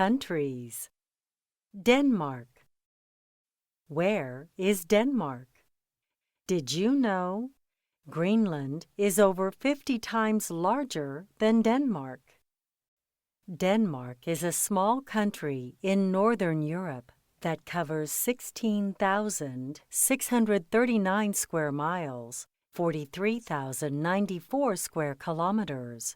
countries. Denmark. Where is Denmark? Did you know Greenland is over 50 times larger than Denmark? Denmark is a small country in Northern Europe that covers 16,639 square miles, 43,094 square kilometers.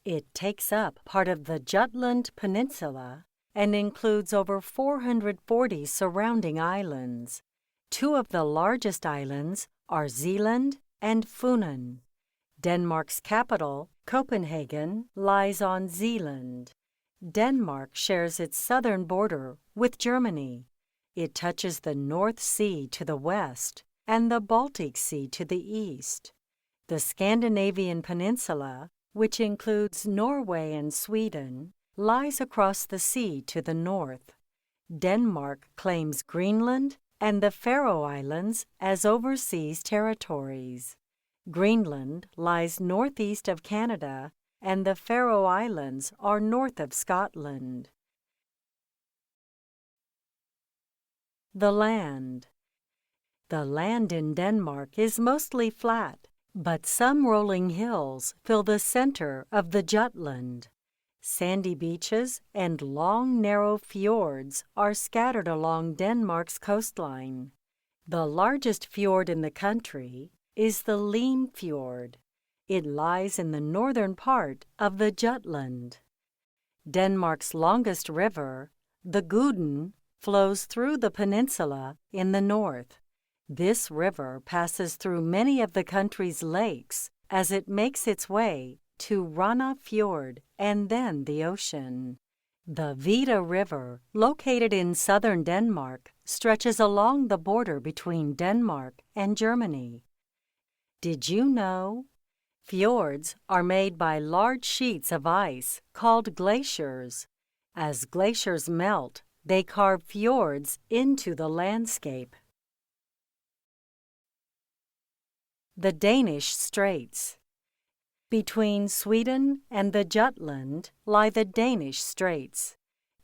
It takes up part of the Jutland Peninsula and includes over 440 surrounding islands. Two of the largest islands are Zealand and Funen. Denmark's capital, Copenhagen, lies on Zealand. Denmark shares its southern border with Germany. It touches the North Sea to the west and the Baltic Sea to the east. The Scandinavian peninsula, which includes Norway and Sweden, lies across the sea to the north. Denmark claims Greenland and the Faroe Islands as overseas territories. Greenland lies northeast of Canada, and the Faroe Islands are north of Scotland. The land. The land in Denmark is mostly flat, but some rolling hills fill the center of the Jutland. Sandy beaches and long, narrow fjords are scattered along Denmark's coastline. The largest fjord in the country is the Limfjord. It lies in the northern part of the Jutland. Denmark's longest river, the Guden, flows through the peninsula in the north. This river passes through many of the country's lakes as it makes its way to Rana Fjord and then the ocean. The Vida River, located in southern Denmark, stretches along the border between Denmark and Germany. Did you know? Fjords are made by large sheets of ice called glaciers. As glaciers melt, they carve fjords into the landscape. The Danish Straits. Between Sweden and the Jutland lie the Danish Straits.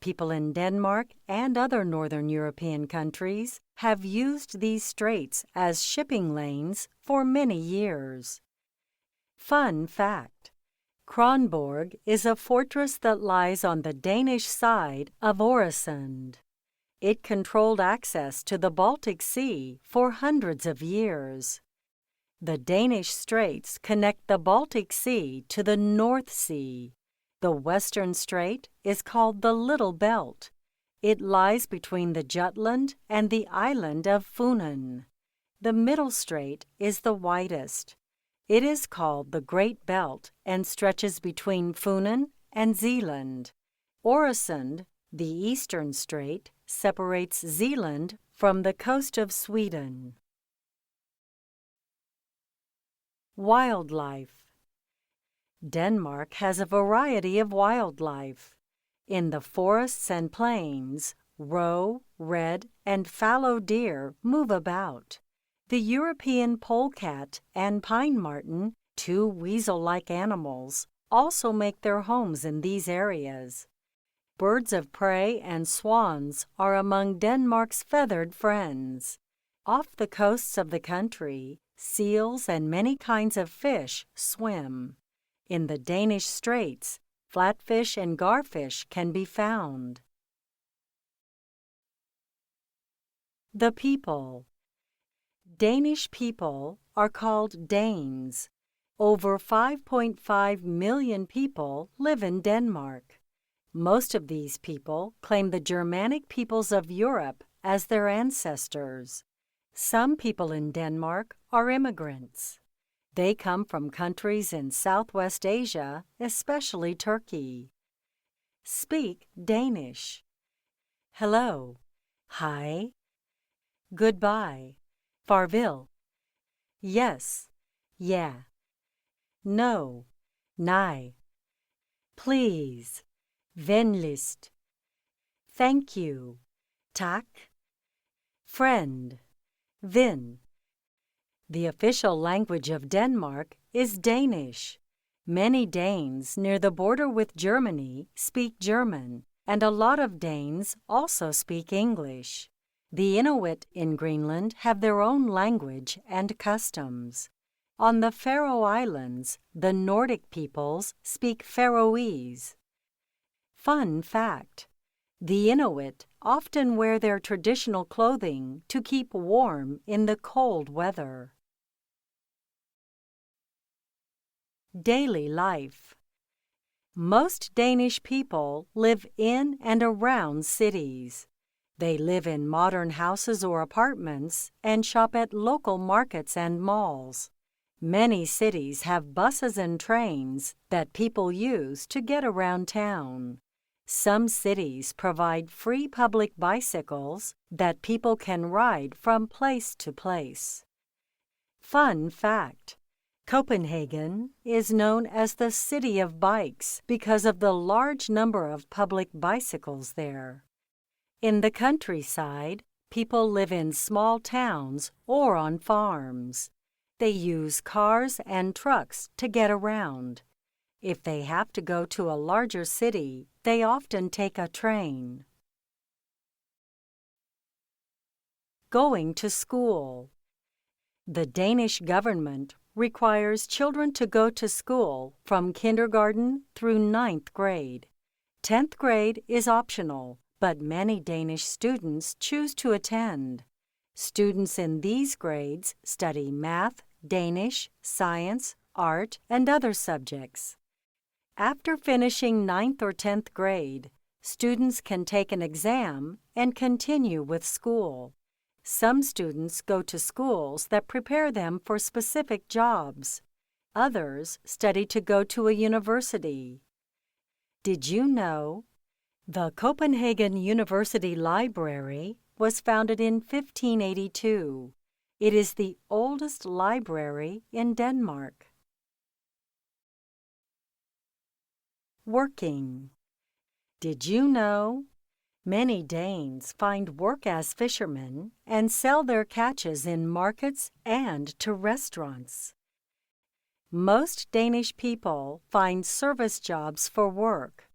People in Denmark and other northern European countries have used these straits as shipping lanes for many years. Fun fact: Kronborg is a fortress that lies on the Danish side of Øresund. It controlled access to the Baltic Sea for hundreds of years. The Danish Straits connect the Baltic Sea to the North Sea. The western strait is called the Little Belt. It lies between the Jutland and the island of Funen. The middle strait is the widest. It is called the Great Belt and stretches between Funen and Zealand. Øresund, the eastern strait, separates Zealand from the coast of Sweden. Wildlife. Denmark has a variety of wildlife. In the forests and plains, roe, red, and fallow deer move about. The European polecat and pine marten, two weasel-like animals, also make their homes in these areas. Birds of prey and swans are among Denmark's feathered friends. Off the coasts of the country, seals and many kinds of fish swim. In the Danish Straits, flatfish and garfish can be found. The people. Danish people are called Danes. Over 5.5 million people live in Denmark. Most of these people claim the Germanic peoples of Europe as their ancestors. Some people in Denmark are immigrants. They come from countries in Southwest Asia, especially Turkey. Speak Danish. Hello, hej, goodbye, farvel, yes, yeah, no, nej, please, venligst, thank you, tak, friend, ven. The official language of Denmark is Danish. Many Danes near the border with Germany speak German, and a lot of Danes also speak English. The Inuit in Greenland have their own language and customs. On the Faroe Islands, the Nordic peoples speak Faroese. Fun fact: the Inuit often wear their traditional clothing to keep warm in the cold weather. Daily life. Most Danish people live in and around cities. They live in modern houses or apartments and shop at local markets and malls. Many cities have buses and trains that people use to get around town. Some cities provide free public bicycles that people can ride from place to place. Fun fact: Copenhagen is known as the City of Bikes because of the large number of public bicycles there. In the countryside, people live in small towns or on farms. They use cars and trucks to get around. If they have to go to a larger city, they often take a train. Going to school. The Danish government requires children to go to school from kindergarten through 9th grade. 10th grade is optional, but many Danish students choose to attend. Students in these grades study math, Danish, science, art, and other subjects. After finishing 9th or 10th grade, students can take an exam and continue with school. Some students go to schools that prepare them for specific jobs. Others study to go to a university. Did you know? The Copenhagen University Library was founded in 1582. It is the oldest library in Denmark. Working. Did you know? Many Danes find work as fishermen and sell their catches in markets and to restaurants. Most Danish people find service jobs for work.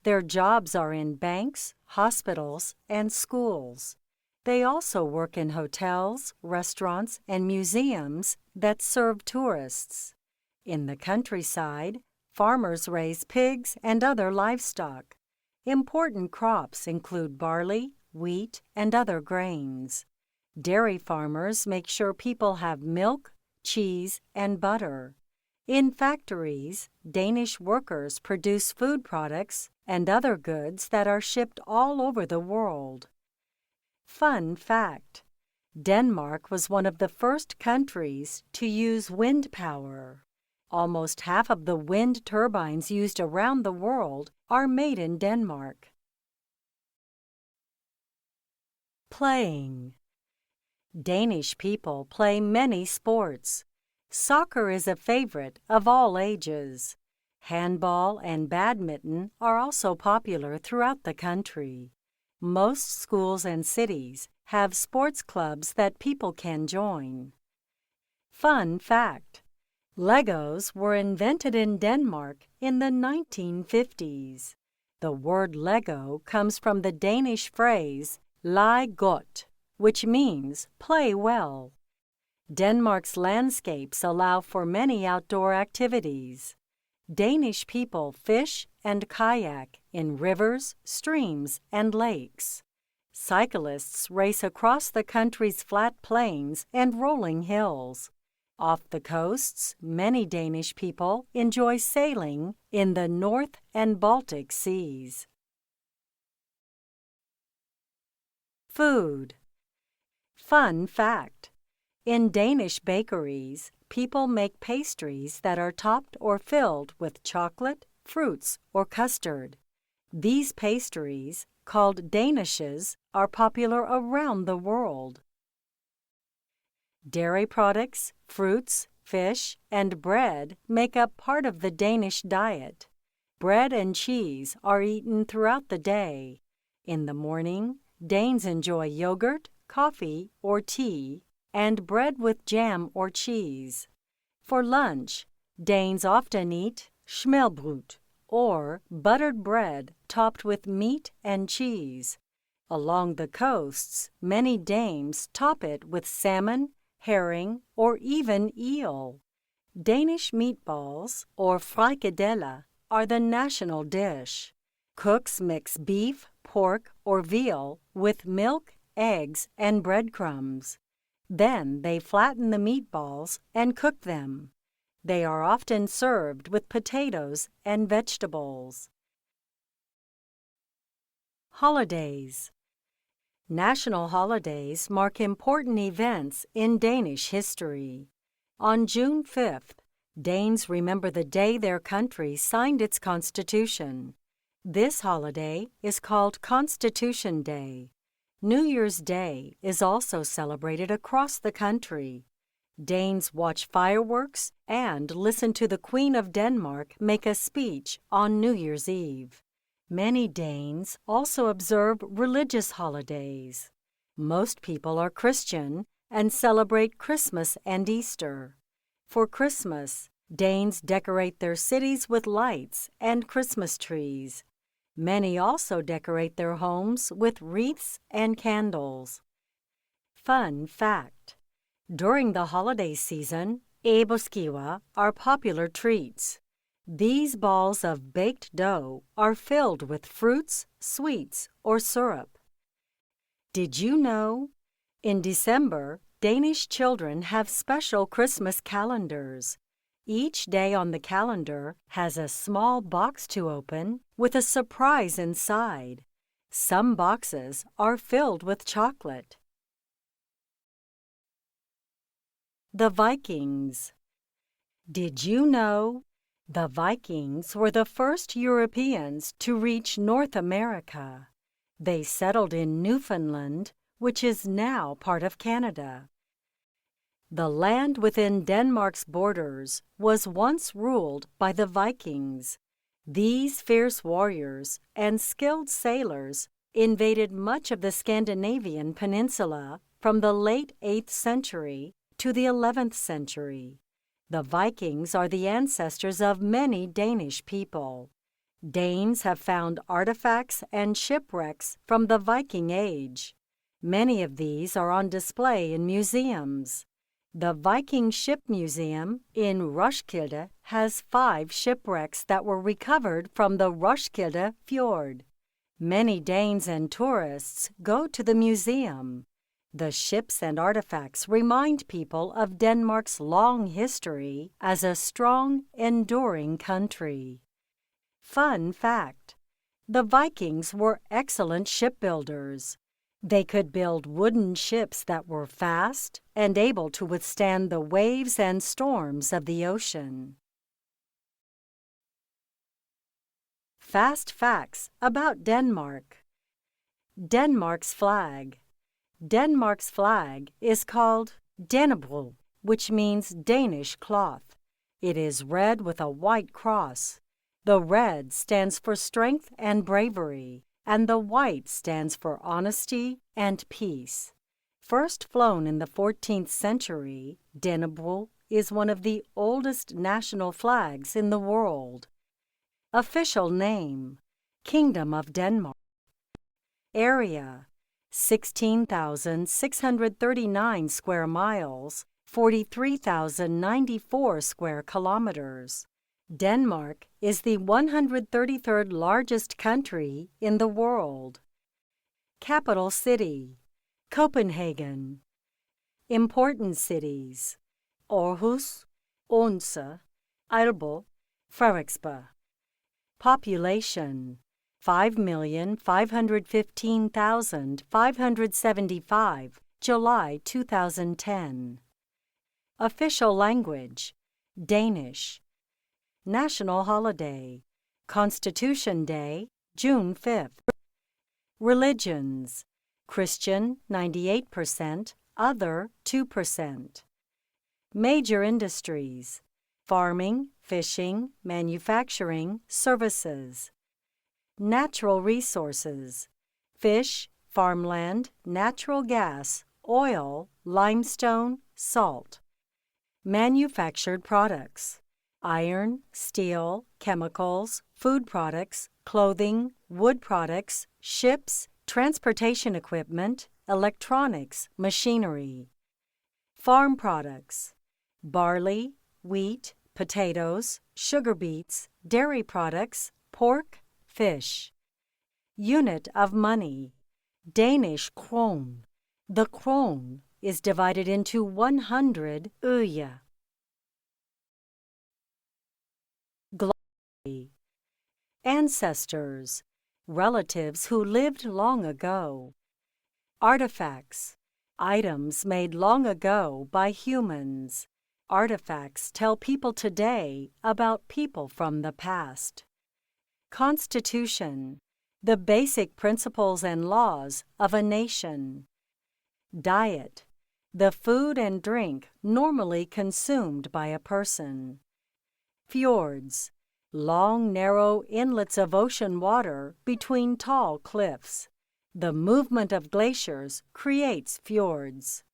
Their jobs are in banks, hospitals, and schools. They also work in hotels, restaurants, and museums that serve tourists. In the countryside, farmers raise pigs and other livestock. Important crops include barley, wheat, and other grains. Dairy farmers make sure people have milk, cheese, and butter. In factories, Danish workers produce food products and other goods that are shipped all over the world. Fun fact: Denmark was one of the first countries to use wind power. Almost half of the wind turbines used around the world are made in Denmark. Playing. Danish people play many sports. Soccer is a favorite of all ages. Handball and badminton are also popular throughout the country. Most schools and cities have sports clubs that people can join. Fun fact: Legos were invented in Denmark in the 1950s. The word Lego comes from the Danish phrase "leg godt," which means play well. Denmark's landscapes allow for many outdoor activities. Danish people fish and kayak in rivers, streams, and lakes. Cyclists race across the country's flat plains and rolling hills. Off the coasts, many Danish people enjoy sailing in the North and Baltic Seas. Food. Fun fact: in Danish bakeries, people make pastries that are topped or filled with chocolate, fruits, or custard. These pastries, called danishes, are popular around the world. Dairy products, fruits, fish, and bread make up part of the Danish diet. Bread and cheese are eaten throughout the day. In the morning, Danes enjoy yogurt, coffee, or tea, and bread with jam or cheese. For lunch, Danes often eat smørrebrød, or buttered bread topped with meat and cheese. Along the coasts, many dames top it with salmon, herring, or even eel. Danish meatballs, or frikadelle, are the national dish. Cooks mix beef, pork, or veal with milk, eggs, and breadcrumbs. Then they flatten the meatballs and cook them. They are often served with potatoes and vegetables. Holidays. National holidays mark important events in Danish history. On June 5th, Danes remember the day their country signed its constitution. This holiday is called Constitution Day. New Year's Day is also celebrated across the country. Danes watch fireworks and listen to the Queen of Denmark make a speech on New Year's Eve. Many Danes also observe religious holidays. Most people are Christian and celebrate Christmas and Easter. For Christmas, Danes decorate their cities with lights and Christmas trees. Many also decorate their homes with wreaths and candles. Fun fact: during the holiday season, æbleskiver are popular treats. These balls of baked dough are filled with fruits, sweets, or syrup. Did you know? In December, Danish children have special Christmas calendars. Each day on the calendar has a small box to open with a surprise inside. Some boxes are filled with chocolate. The Vikings. Did you know? The Vikings were the first Europeans to reach North America. They settled in Newfoundland, which is now part of Canada. The land within Denmark's borders was once ruled by the Vikings. These fierce warriors and skilled sailors invaded much of the Scandinavian peninsula from the late 8th century to the 11th century. The Vikings are the ancestors of many Danish people. Danes have found artifacts and shipwrecks from the Viking Age. Many of these are on display in museums. The Viking Ship Museum in Roskilde has 5 shipwrecks that were recovered from the Roskilde Fjord. Many Danes and tourists go to the museum. The ships and artifacts remind people of Denmark's long history as a strong, enduring country. Fun fact: the Vikings were excellent shipbuilders. They could build wooden ships that were fast and able to withstand the waves and storms of the ocean. Fast facts about Denmark. Denmark's flag. Denmark's flag is called Dannebrog, which means Danish cloth. It is red with a white cross. The red stands for strength and bravery, and the white stands for honesty and peace. First flown in the 14th century, Dannebrog is one of the oldest national flags in the world. Official name: Kingdom of Denmark. Area: 16,639 square miles, 43,094 square kilometers. Denmark is the 133rd largest country in the world. Capital city: Copenhagen. Important cities: Aarhus, Odense, Aalborg, Frederiksberg. Population: 5,515,575, July 2010. Official language: Danish. National holiday: Constitution Day, June 5th. Religions: Christian 98%, other 2%. Major industries: farming, fishing, manufacturing, services. Natural resources: fish, farmland, natural gas, oil, limestone, salt. Manufactured products: iron, steel, chemicals, food products, clothing, wood products, ships, transportation equipment, electronics, machinery. Farm products: barley, wheat, potatoes, sugar beets, dairy products, pork, fish. Unit of money: Danish krone. The krone is divided into 100 öre. Glossary: ancestors, relatives who lived long ago. Artifacts: items made long ago by humans. Artifacts tell people today about people from the past. Constitution: the basic principles and laws of a nation. Diet: the food and drink normally consumed by a person. Fjords: long, narrow inlets of ocean water between tall cliffs. The movement of glaciers creates fjords.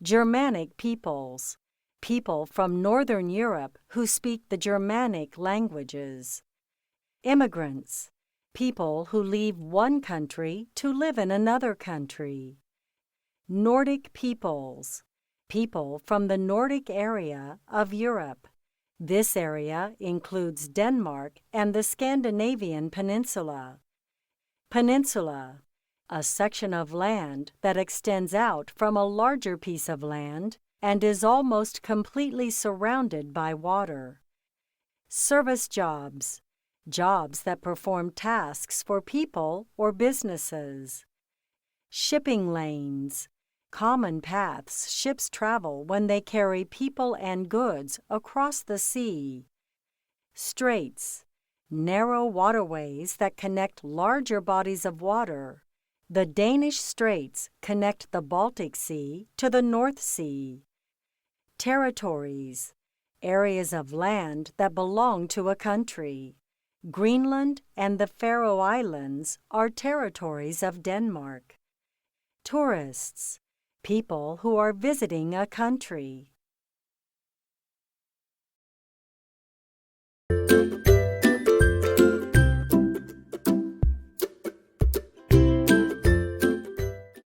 Germanic peoples: people from Northern Europe who speak the Germanic languages. Immigrants: people who leave one country to live in another country. Nordic peoples: people from the Nordic area of Europe. This area includes Denmark and the Scandinavian peninsula. Peninsula: a section of land that extends out from a larger piece of land and is almost completely surrounded by water. Service jobs: jobs that perform tasks for people or businesses. Shipping lanes: common paths ships travel when they carry people and goods across the sea. Straits: narrow waterways that connect larger bodies of water. The Danish Straits connect the Baltic Sea to the North Sea. Territories: areas of land that belong to a country. Greenland and the Faroe Islands are territories of Denmark. Tourists: people who are visiting a country.